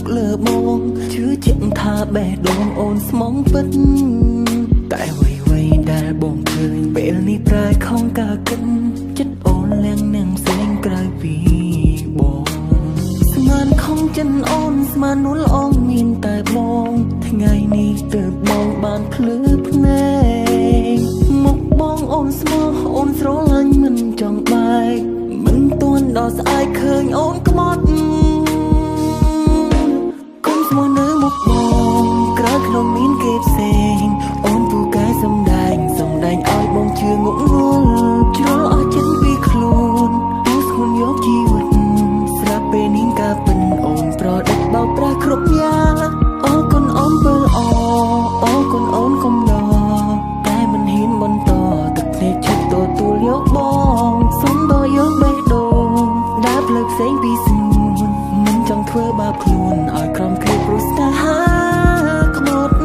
មកលើបងជឿជាក់ថាបេះដូងអូនស្មងពិតតែអ្វីៗដែលបងឃើញពេលនេះប្រែខំការគិតចិត្តអូនលៀងនឹងផ្សេងក្រៅពីបងស្មានខំចិនអូនស្មាននួលអងមានតែបងថ្ងៃនេះទើបបងបានភ្លឺភ្នែកមុខបងអូនស្មោះអូនស្រឡាញ់មិនចង់បែកមិនទាន់ដល់ស្អែកឃើញអូនក្បត់គុំស្មោះនៅមុខបងក្រៅក្នុងមានគេផ្សេងអូនពូកែសំដែងឲ្យបងជឿងក់ងល់ជ្រុលអស់ចិត្តពីខ្លួនអូនស្គនយកជីវិតស្រាប់ពេលនេះការពិនអូនប្រដិតបោកប្រាស់គ្រប់យ៉ាងអរគុណអូនបើល្អអរគុណអូនកុំដកតែមិនហ៊ានបន្តទឹកភ្នែកចិត្តទទួលយកបងសុំដល់យកបេះដូងដើរផ្លូវផ្សេងពីស្ងួនមិនចង់ធ្វើបាបខ្លួនឲ្យក្រំគ្រាព្រោះស្នេហាក្បត់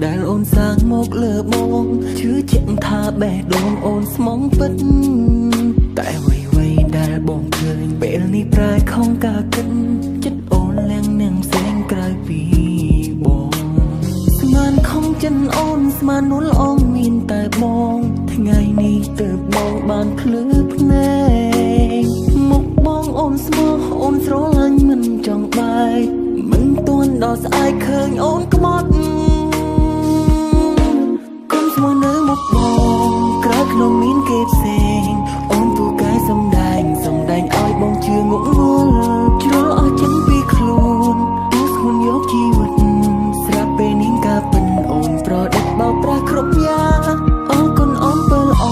ដែលអូនសាងមកលើបងជឿជាក់ថាបេះដូងអូនស្មងពិតតែអ្វីៗដែលបងឃើញពេលនេះប្រែខំការគិតចិត្តអូនលៀងនឹងផ្សេងក្រៅពីបងស្មានខំចិនអូនស្មាននួលអងមានតែបងថ្ងៃនេះទើបបងបានភ្លឺភ្នែកមុខបងអូនស្មោះអូនស្រឡាញ់មិនចង់បែកមិនទាន់ដល់ស្អែកឃើញអូនក្បត់ស្មោះនៅមុខបងក្រៅក្នុងមានគេផ្សេងអូនពូកែសំដែងឲ្យបងជឿងក់ងល់ជ្រុលអស់ចិត្តពីខ្លួនអូនស្គនយកជីវិតស្រាប់ពេលនេះការពិនអូនប្រដិតបោកប្រាស់គ្រប់យ៉ាងអរគុណអូនបើល្អ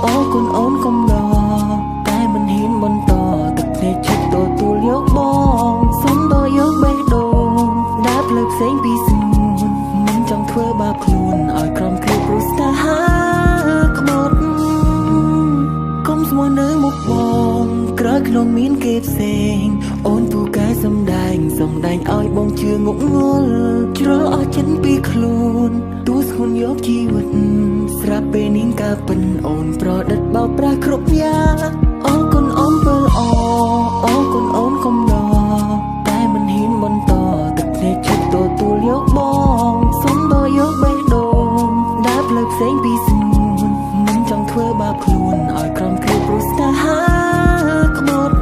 អរគុណអូនកុំដកតែមិនហ៊ានបន្តទឹកភ្នែកចិត្តទទួលយកបងសុំដល់យកបេះដូងដើរផ្លូវផ្សេងពីស្ងួនមិនចង់ធ្វើបាបខ្លួនឲ្យក្រំគ្រាព្រោះស្នេហាក្បត់គុំស្មោះនៅមុខបងក្រៅក្នុងមានគេផ្សេងអូនពូកែសំដែងឲ្យបងជឿងក់ងល់ជ្រុលអស់ចិត្តពីខ្លួនទូស្គនយកជីវិតស្រាប់ពេលនេះការពិនអូនប្រដិតបោកប្រាស់គ្រប់យ៉ាងអរគុណអូនបើល្អអរគុណអូនកុំដកតែមិនហ៊ានបន្តទឹកភ្នែកចិត្តទទួលយកបងសុំដល់យកបេះដូងដើរផ្លូវផ្សេងពីស្ងួនមិនចង់ធ្វើបាបខ្លួនឲ្យក្រំគ្រាព្រោះស្នេហាក្បត់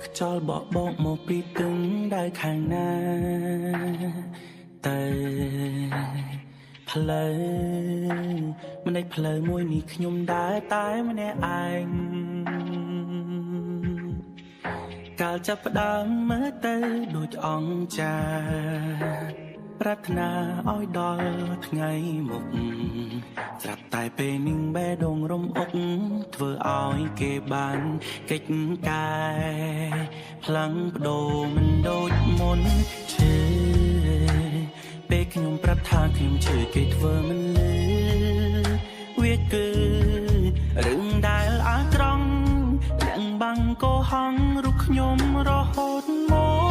ខ្យល់បក់បោកមកពីទឹងដៅខាងណាតែផ្លូវម្នាក់ផ្លូវមួយនេះខ្ញុំដើរតែម្នាក់ឯងកាលចាប់ផ្ដើមមើលទៅដូចអង្ចាប្រាថ្នាឲ្យដល់ថ្ងៃមុខស្រាប់តែពេលនឹងបេះដូងរំអុកធ្វើឲ្យគេបានកិច្ចការផ្លាំងបដូរមិនដូចមុនឈឺពេលខ្ញុំប្រាប់ថាខ្ញុំឈឺគេធ្វើមិនលឺវាគឺរឿងដែលអាក្រង់ទាំងបាំងកោហងរូបខ្ញុំរហូតមក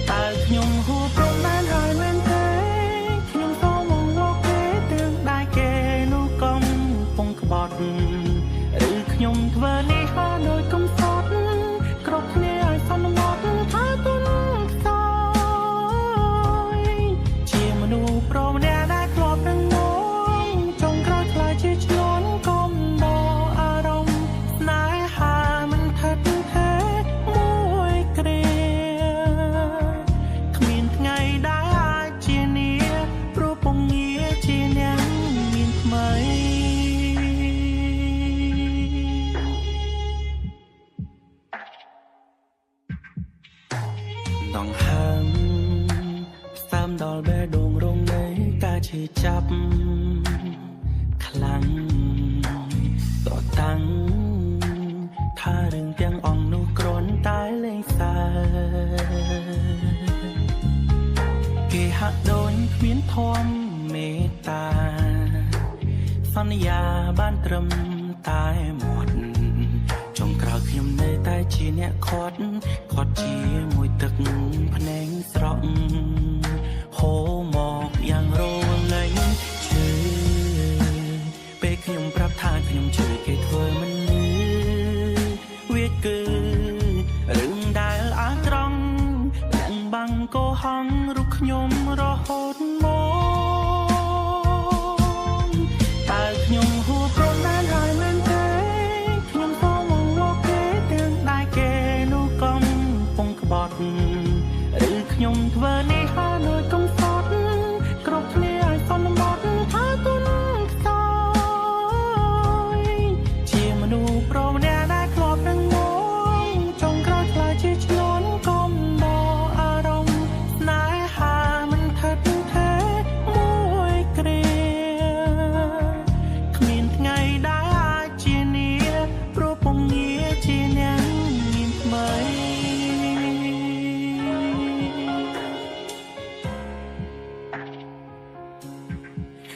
តើខ្ញុំហួព្រមបានហើយមែនទេខ្ញុំសូមមកលោកគេទាំងដៃគេនោះកំពុងក្បត់ឬខ្ញុំធ្វើនេះហើយដោយកំសត់គ្រប់គ្នាឲ្យសន្មត់ថាទុនខ្សោយ ដងហើមស្តាមដល់បេះដូងរងនៃការឈឺចាប់ខ្លាំងតតាំងថារឿងទាំងអស់នោះគ្រាន់តែលេងសើគេហាក់ដូចគ្មានធម៌មេត្តាសន្យាបានត្រឹមតែមាត់ចុងក្រោយខ្ញុំនៅតែជាអ្នកខាត់ជាមួយទឹកភ្នែកស្រក់ហូរមកយ៉ាងរលែងឈឺពេលខ្ញុំប្រាប់ថាខ្ញុំជួយគេធ្វើមិនលឺវាគឺរឿងដែលអាត្រង់ទាំងបាំងកោហងរូបខ្ញុំរហូតមកតើខ្ញុំហួព្រមបានហើយមែនទេខ្ញុំសូមមកលោកគេទាំងដែលគេនោះកំពុងក្បត់ឬខ្ញុំធ្វើនេះហើយនៅកំសត់គ្រប់គ្នាឲ្យសន្មត់ថាទុនខ្សោយជាមនុស្សប្រុសម្នាក់ដែលធ្លាប់នឹងងងចុងក្រោយខ្លាចជាឆ្លងកុំដកអារម្មណ៍ស្នេហាមិនថិតទេមួយគ្រាគ្មានថ្ងៃដែលអាចជានាព្រោះពងងារជាអ្នកមានថ្មី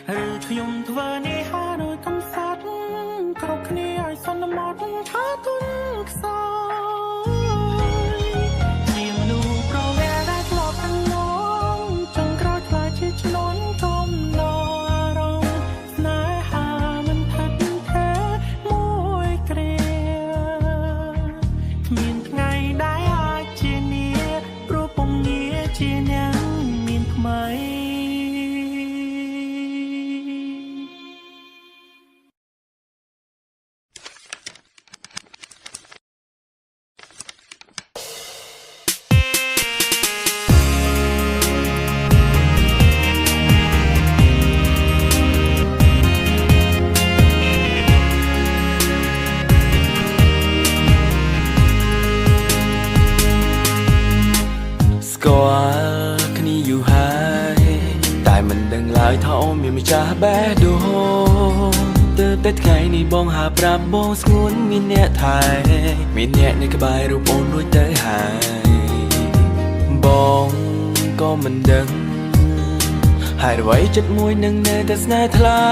ឬខ្ញុំធ្វើនេះហើយដោយកំសត់គ្រប់គ្នាឲ្យសន្មត់ថាទុនខ្សោយជាមនុស្សប្រវែដែលធ្លាប់ទាំងងងចុងក្រោយខ្លាចជាឆ្លងកុំដកអារម្មណ៍ស្នេហាមិនថិតទេមួយគ្រាគ្មានថ្ងៃដែលអាចជានាព្រោះពងងារជាអ្នកមានថ្មី ស្គាល់គ្នាយូរហើយតែមិនដឹងឡើយថាអូនមានម្ចាស់បេះដូងទើបតែថ្ងៃនេះបងហាប្រាប់បងស្ងួនមានអ្នកថែមានអ្នកនៅក្បែររូបអូនរួចទៅហើយបងក៏មិនដឹងហើយអ្វីចិត្តមួយនឹងនៅតែស្នេហ៍ថ្លៃ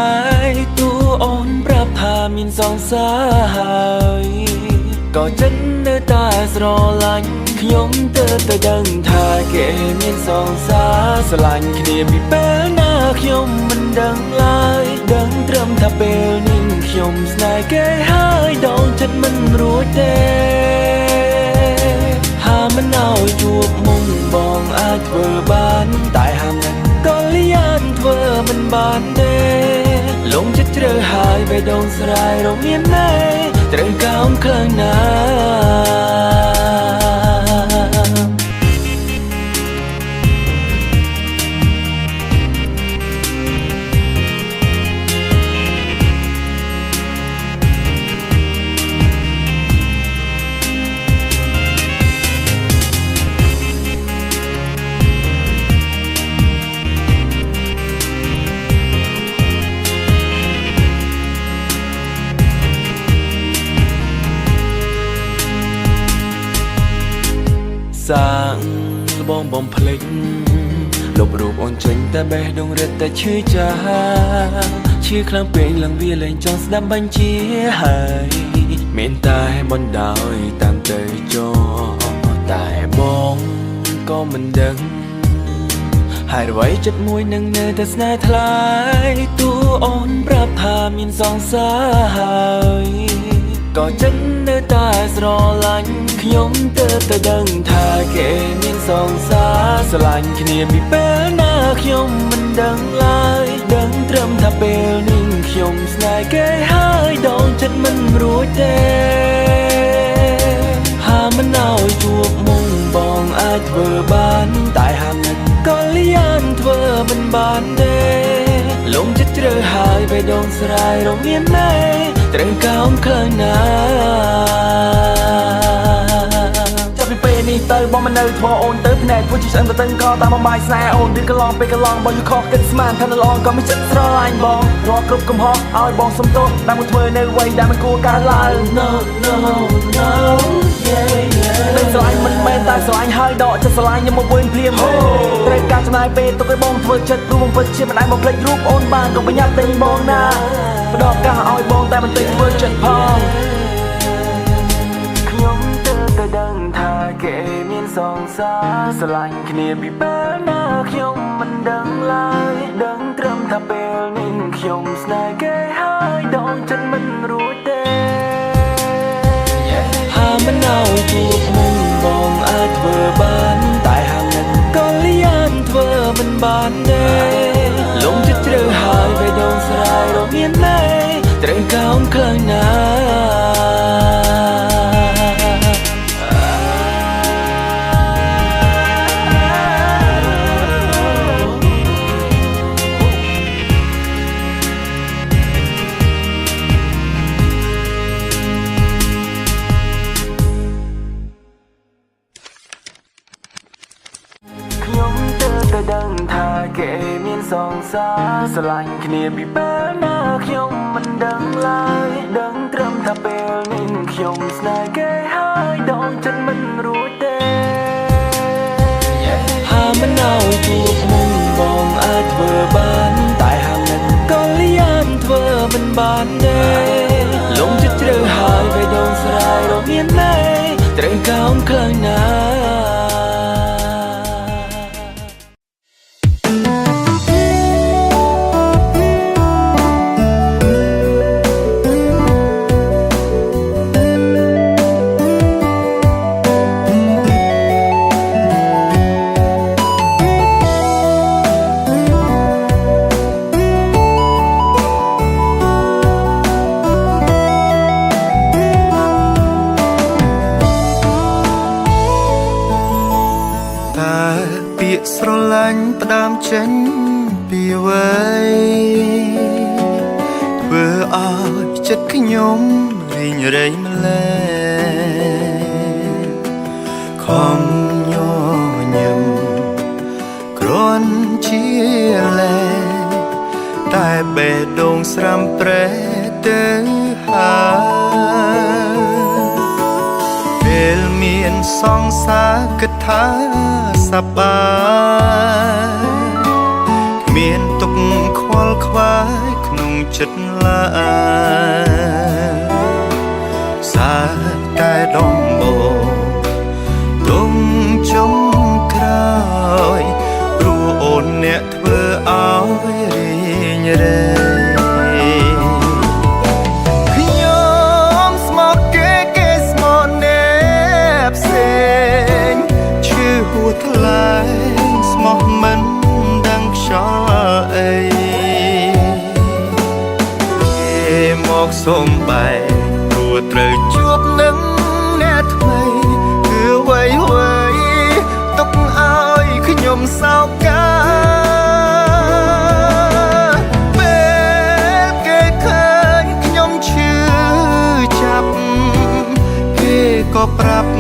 តួអូនប្រាប់ថាមានសង្សារហើយក៏ចិត្តនៅតែស្រឡាញ់ខ្ញុំទើបតែដឹងថាគេមានសង្សារស្រឡាញ់គ្នាពីពេលណាខ្ញុំមិនដឹងឡើយដឹងត្រឹមថាពេលនេះខ្ញុំស្នេហ៍គេហើយដងចិត្តមិនរួចទេហាមិនឲ្យជួបមុំបងអាចធ្វើបានតែហាមិនក៏លៀនធ្វើមិនបានទេលងចិត្តជ្រៅហើយបេះដូងស្រ័យរមានណែត្រូវកោមខ្លាំងណាសាងលបងបំភ្លេចលុបរូបអូនចេញតែបេះដូងរឹតតែឈឺចាឈឺខ្លាំងពេកឡើងវាលែងចង់ស្ដាប់បញ្ជាហើយមានតែបណ្ដោយតាមទៅចោតែបងក៏មិនដឹងហើយអ្វីចិត្តមួយនឹងនៅតែស្នេហ៍ថ្លៃតួអូនប្រាប់ថាមានសង្សារហើយក៏ចិត្តនៅតែស្រឡាញ់ខ្ញុំទើបតែដឹងថាគេមានសង្សារស្រឡាញ់គ្នាពីពេលណាខ្ញុំមិនដឹងឡើយដឹងត្រឹមថាពេលនេះខ្ញុំស្នេហ៍គេហើយដងចិត្តមិនរួចទេហាមិនឲ្យជួបមុំបងអាចធ្វើបានតែហាមិនក៏លៀនធ្វើមិនបានទេលងចិត្តជ្រៅហើយបេះដូងស្រ័យរមានណែត្រូវកោមខ្លាំងណាស់ចាប់ពីពេលនេះទៅបងមិននៅធ្វើអូនទៅភ្នែក មិនជួយឆ្អឹងទៅទាំងកតាមបំបាយស្នេហ៍អូនឌីកន្លងពេលកន្លងបងយូខកគិតស្មានថានៅល្អក៏មិនចិត្តស្រឡាញ់បងរាល់គ្រប់កំហុសឲ្យបងសុំទោសដែលមកធ្វើនៅអ្វីដែលមិនគួរកើតឡើង No no no yeah yeah មិនស្រឡាញ់មិនមែនតែស្រឡាញ់ហើយដកចិត្តស្រឡាញ់ខ្ញុំមកវិញភ្លាមត្រូវការចំណាយពេលទុកឲ្យបងធ្វើចិត្តព្រោះបងពិតជាមិនអាចបំភ្លេចរូបអូនបានកុំប្រញាប់ទិញបងណាផ្ដោតកាសឲ្យបងតែបន្តិចធ្វើចិត្តផងខ្ញុំទៅដឹងថាគេមានសងសារស្រឡាញ់គ្នាពីពេលណាខ្ញុំមិនដឹងឡើយដឹងត្រឹមថាពេលនេះខ្ញុំស្នេហ៍គេហើយដងចិត្តមិនរួចទេហាមិនឲ្យជួបមុំបងអាចធ្វើបានតែហាមិនក៏លៀនធ្វើមិនបានទេលំចិត្តជ្រៅហើយបេះដូងស្រ័យរកមានណែត្រូវកោនខ្លាំងណាខ្ញុំទៅដឹងថាគេមានសងសារស្រឡាញ់គ្នាពីពេលណាខ្ញុំមិនដឹងឡើយដឹងត្រឹមថាពេលនេះខ្ញុំស្នេហ៍គេហើយដងចិត្តមិនរួចទេហាមិនឲ្យជួបមុំបងអាចធ្វើបានតែហាមិនក៏លៀនធ្វើមិនបានទេលំចិត្តជ្រៅហើយបេះដូងស្រ័យរកមានណែត្រូវកោនខ្លាំងណាស្រឡាញ់ផ្ដើមចេញពីអ្វីធ្វើឲ្យចិត្តខ្ញុំរីងរៃម្លេះខំញញឹមគ្រាន់ជាលែតែបេះដូងស្រាំប្រែទៅហើយពេលមានសង្សារគិតថាសប្បាយគ្មានទុកខ្វល់ខ្វាយក្នុងចិត្តឡើយសាតែដំបងទុំចុងក្រោយព្រោះអូនអ្នកធ្វើឲ្យរីងរៃថ្លៃស្មោះមិនដឹងខ្យល់អីគេមកសុំបែកព្រោះត្រូវជួបនឹងអ្នកថ្មីគឺអ្វីទុកឲ្យខ្ញុំសោកកាពេលគេឃើញខ្ញុំឈឺចាប់គេក៏ប្រាប់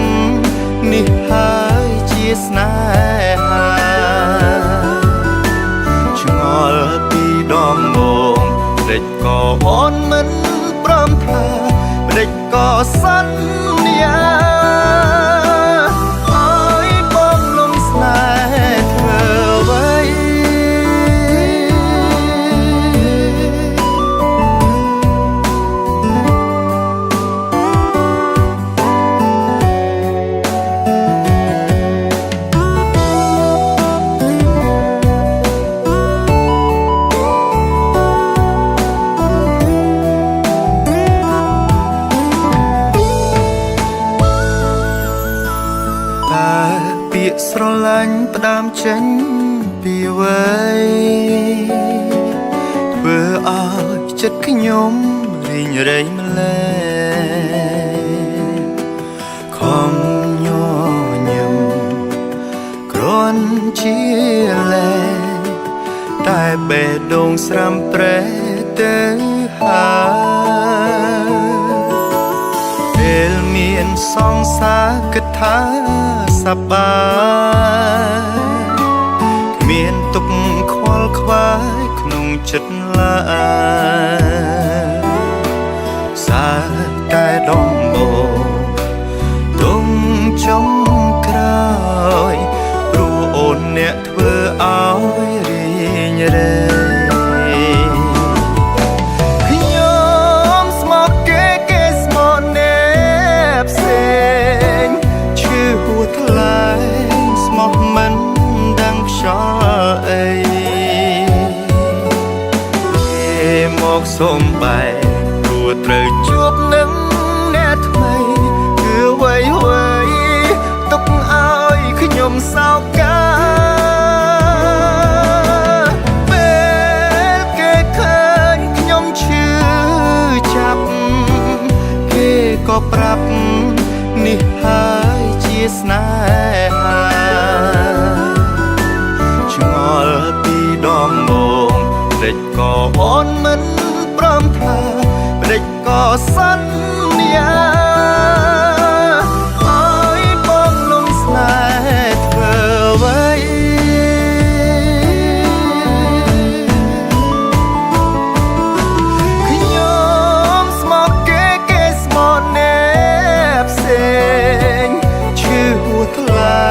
នេះហើយជាស្នេហាឆ្ងល់ពីដំបូងភ្លេចក៏អូនមិនព្រមថាភ្លេចក៏សន្យាឲ្យបងលំស្នេហ៍ធ្វើអ្វីស្រឡាញ់ផ្ដើមចេញពីអ្វីធ្វើឲ្យចិត្តខ្ញុំរីងរៃម្លេះខំញញឹមគ្រាន់ជាលែតែបេះដូងស្រាំប្រែទៅហើយពេលមានសង្សារគិតថាស បាយមានទុកខ្វល់ខ្វាយក្នុងចិត្តឡើយសាតែដំបូងទុំចុងក្រោយព្រោះអូនអ្នកធ្វើឲ្យរីងរែសូមបែរព្រោះត្រូវជួបនឹងអ្នកថ្មីគឺអ្វីទុកឲ្យខ្ញុំសោកកាពេលគេឃើញខ្ញុំឈឺចាប់គេក៏ប្រាប់នេះហើយជាស្នេហាឆ្ងល់ពីដំបូងតិចក៏អូនមិនព្រមថាព្រិចក៏សន្យាឲ្យបងលងស្នេហ៍ធ្វើអ្វីខ្ញុំស្មោកគេស្មោកអ្នកផ្សេងឈឺហួថ្លៃ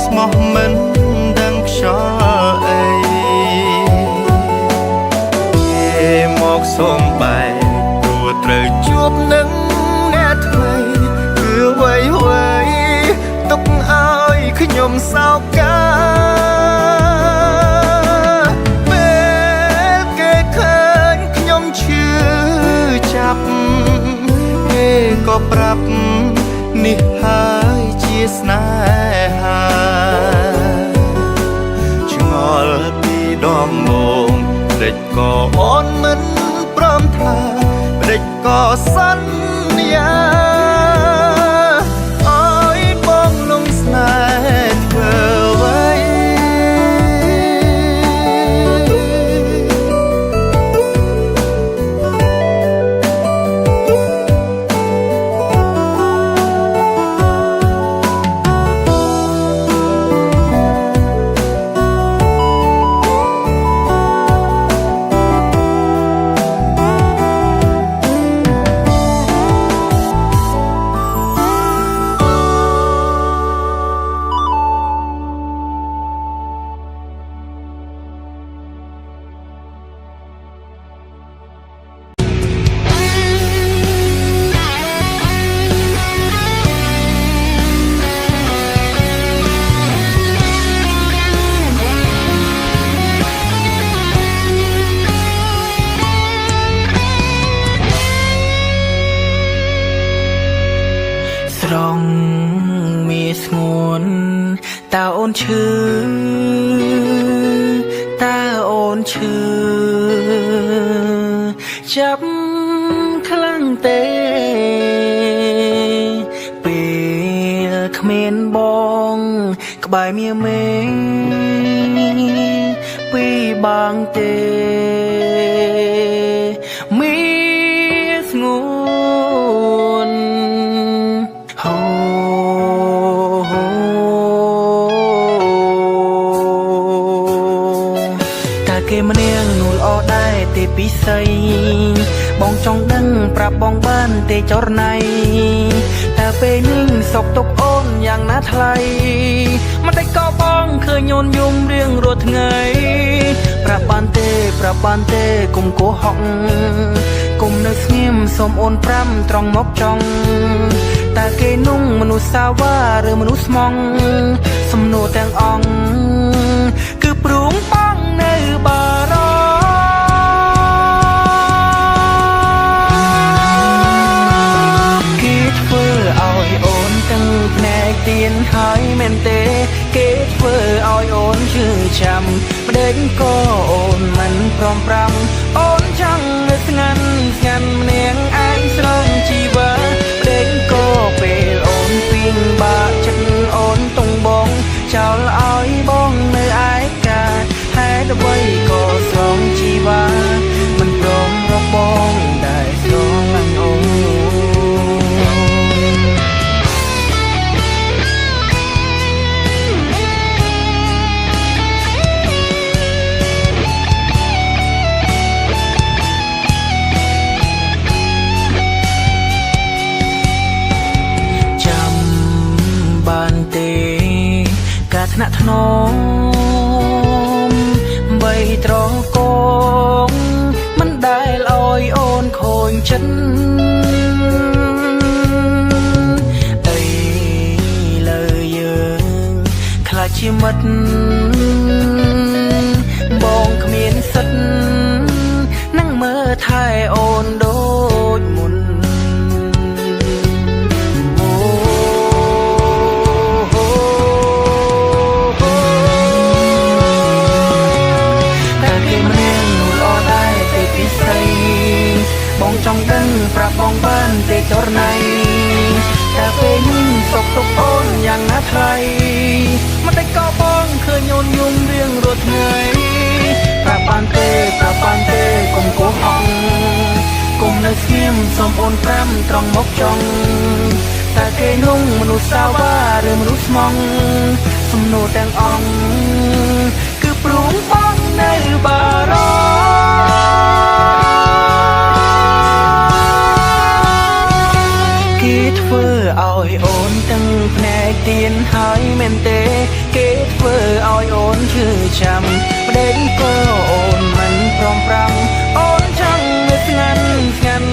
ស្មោះមិនដឹងខ្យល់អីមកសូមបែរព្រោះត្រូវជួបនឹងអ្នកថ្មីគឺអ្វីទុកឲ្យខ្ញុំសោកកាពេលគេឃើញខ្ញុំឈឺចាប់គេក៏ប្រាប់នេះហើយជាស្នេហាឆ្ងល់ពីដំបូងព្រិចក៏អូនមិនព្រមថាព្រិចក៏សន្យាឲ្យបងលងស្នេហ៍ធ្វើអ្វីស្រងមានស្ងួនតើអូនឈឺតើអូនឈឺចាប់ខ្លាំងទេពេលគ្មានបងក្បែរមាមេពីបាងទេមានស្ងួនគេម្នាក់នួលអដែរទេពិសីបងចង់ដឹងប្រាប់បងបានទេចរណៃតើពេលនេះសុកទុកអូនយ៉ាងណាថ្លៃមិនតែក៏បងឃើញអូនយំរៀងរាល់ថ្ងៃប្រាប់បានទេគុំកោហកគុំនៅស្ងៀមសូមអូន5ត្រង់មកចង់តើគេนุ่งមនុស្សសាវ៉ាឬមនុស្សស្មងសំណួរទាំងអង្គគឺព្រួងបងនៅបារគេធ្វើឲ្យអូនទាំងភ្នែកទៀនហើយមែនទេគេធ្វើឲ្យអូនឈឺចាំប្តេជ្ញាក៏អូនមិនព្រមប្រាំអូនចង់នៅស្ងាត់ម្នាក់ឯងស្រងជីវិតប្តេជ្ញាក៏ពេលអូនពីងបាក់ចិត្តអូនតុងបងចោលឲ្យបងនៅឯកាហេតុអ្វីក៏ស្រងជីវាមិនព្រមរកបងដែលស្រឡាញ់អូន กថ្នមបីត្រកងមិនដែលអោយអូនខូចចិត្តអីលើយើងខ្លាចជាមិត្តបងគ្មានសិទ្ធនឹងមើលថែអូនដូចមុនបងចង់ដឹងប្រាប់បងបានទេចរណៃតែពេលនេះសុខទុក្ខអូនយ៉ាងណាថ្លៃមិនដេចក៏បងឃើញអូនយំរៀងរាល់ថ្ងៃប្រាប់បានទេកុំកោះអងកុំនៅស្ងៀមសូមអូន5ត្រង់មកចង់តែគេនោះមនុស្សសាវ៉ាឬមនុស្សស្មងសំណួរទាំងអង្គគឺព្រមបងនៅបារម្ភធ្វើឲ្យអូនទាំងភ្នែកទៀនហើយមែនទេគេធ្វើឲ្យអូនឈឺចាំប្តីក៏អូនមិនព្រមប្រាំអូនចង់នៅស្ងាត់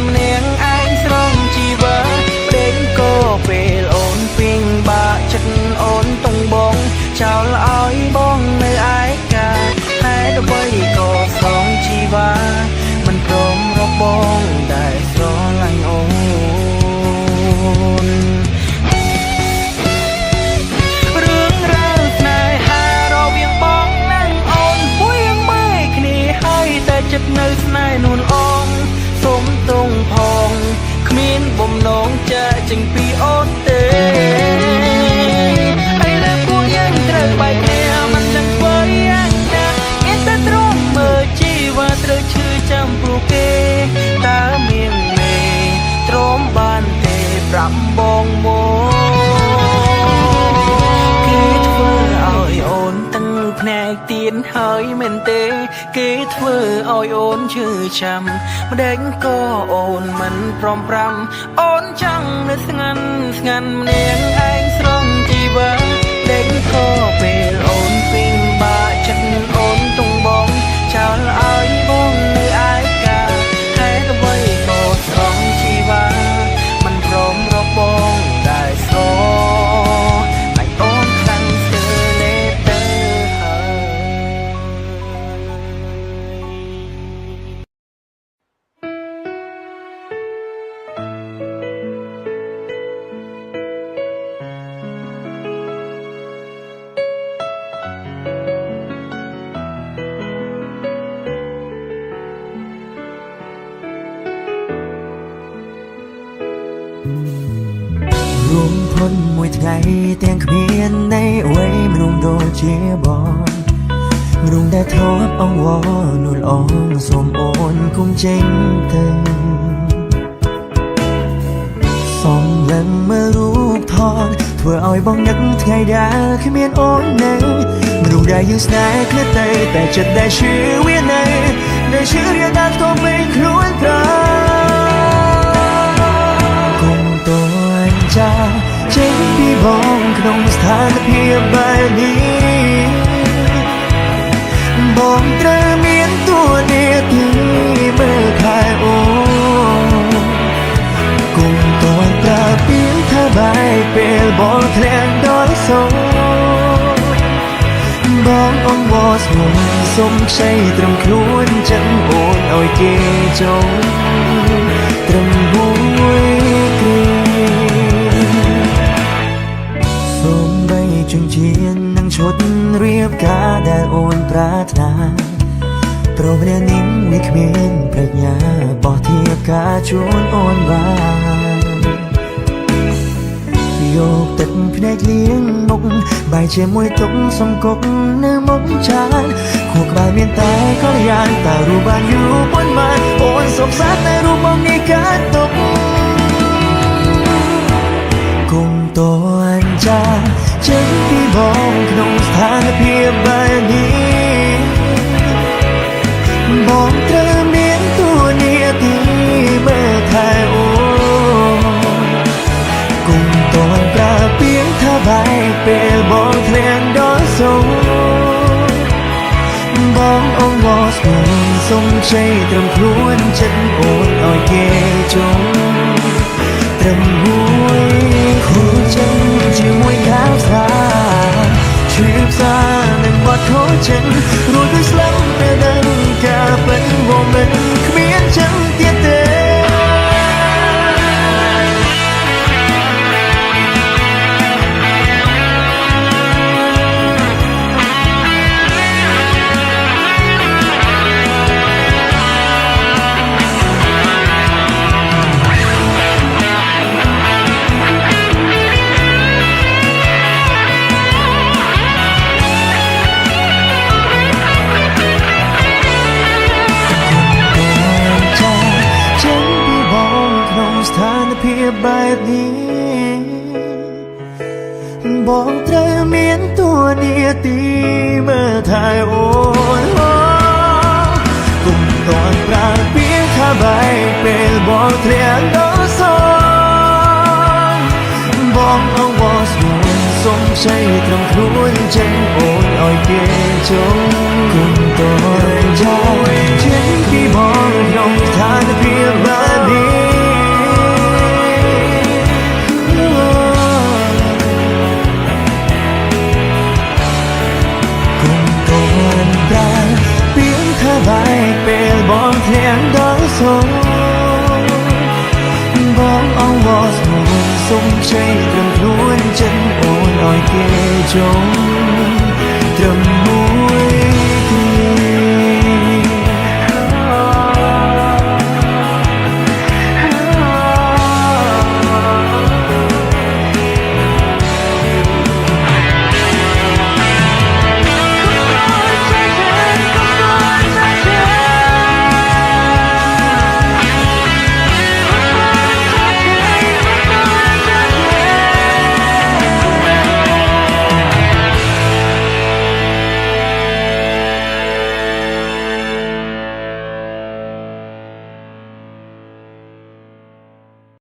ម្នាក់ឯងស្រងជីវិតប្តីក៏ពេលអូនពីងបាក់ចិត្តអូនតុងបងចោលឲ្យបងនៅឯកាហេតុអ្វីក៏ស្រងជីវិតមិនព្រមរកបងដែលស្រឡាញ់អូនរឿងរ៉ាវស្នេហារវាងបងនិងអូនពួយមើលគ្នាហើយតែចិត្តនៅស្នេហ៍នួនអងសូមទងផងគ្មានបំណងចាចេញពីអូនទេហើយលើពួកយើងត្រូវបែកគ្នាមិនដឹងធ្វើយ៉ាងណាមានតែទ្រាំមើលជីវិតត្រូវឈឺចាំព្រោះគេតើមានមេទ្រាំបានទេប្រាប់បងមកគេធ្វើឲ្យអូនទាំងភ្នែកទៀនហើយមែនទេគេធ្វើឲ្យអូនឈឺចាំម្ដេចក៏អូនមិនព្រមប្រាំអូនចង់នៅស្ងាត់ម្នាក់ឯងស្រងជីវិតដេកក៏ពេលអូនពីងបាក់ចិត្តអូនតុងបងចោលឲ្យបងនៅឯកាហេតុអ្វីក៏ស្រងជីវិតមិនព្រមរកបងដែលស្រឡាញ់អូនខ្លាំងស្ទើរលេបទៅហើយរួមធន់មួយថ្ងៃទាំងគ្មានในអ្វីមនុស្សដូចជាបងមនុស្សដែលធ្លាប់អង្វរនួលអងសូមអូនគុំចេញទៅសំឡឹងមើលរូបថតធ្វើឲ្យបងនឹកថ្ងៃដែលគ្មានអូននៅមនុស្សដែលយើងស្នេហ៍គ្នាទៅតែចិត្តដែលឈឺវានៅដែលឈឺរៀងដាល់ក៏មិនខ្លួនប្រាចាចេញពីបងក្នុងស្ថានភាពបែបនេះបងត្រូវមានតួនាទីមើលថែអូនគុំតើប្រើពាក្យថាបាយពេលបងធ្លាក់ដល់សូនបងអង្វរស្មុំសុំខ្ចីត្រឹមខ្លួនចិត្តអូនឲ្យគេចង់ត្រឹមមួយគ្រាសូមបីជញ្ជាននឹងឈុតរៀបការដែលអូនប្រាថ្នាព្រោះម្នាក់នេះវាគ្មានប្រាជ្ញាបោះធៀបការជូនអូនបានយកទឹកភ្នែកលៀងមុខបាយជាមួយទុកសំកុកនៅមុខចានខួរក្បាលមានតែកល្យានតើរូបបានយូរប៉ុន្មានអូនសុខសាន្តតែរូបមកនេះកាត់ទុកគុំតនចាចេញពីបងក្នុងស្ថានភាពបែបនេះបងត្រូវមានតួនាទីមើលថែអូនគុំតនប្រើពាក្យថាបាយពេលបងធ្លាក់ដល់សូ សុំជ័យត្រឹមខ្លួនចិត្តអូនឲ្យគេចងត្រឹមមួយខូចចិត្តជាមួយខាងសាឈឺផ្សានឹងបាត់ខូចចិត្តរួចដោយស្លាប់តែដឹងការពិតवोមិនគ្មានចឹងទៀតទេស្ថានភាពបែបនេះបងត្រូវមានតួនាទីមើលថែអូនគុំតន់ប្រាពីថាបែកពេលបងធ្លាក់ដល់សងបងអង្វរស្រួលសុំជ័យត្រឹមខ្លួនចេញអូនឲ្យគេចងគុំតន់ចាំចេញពីបងក្នុងស្ថានភាពបែបនេះបែកពេលបងធ្លាក់ដល់សងបងអង្វរស្រួលសុំជ័យត្រឹមខ្លួនចិត្តអូនឲ្យគេចង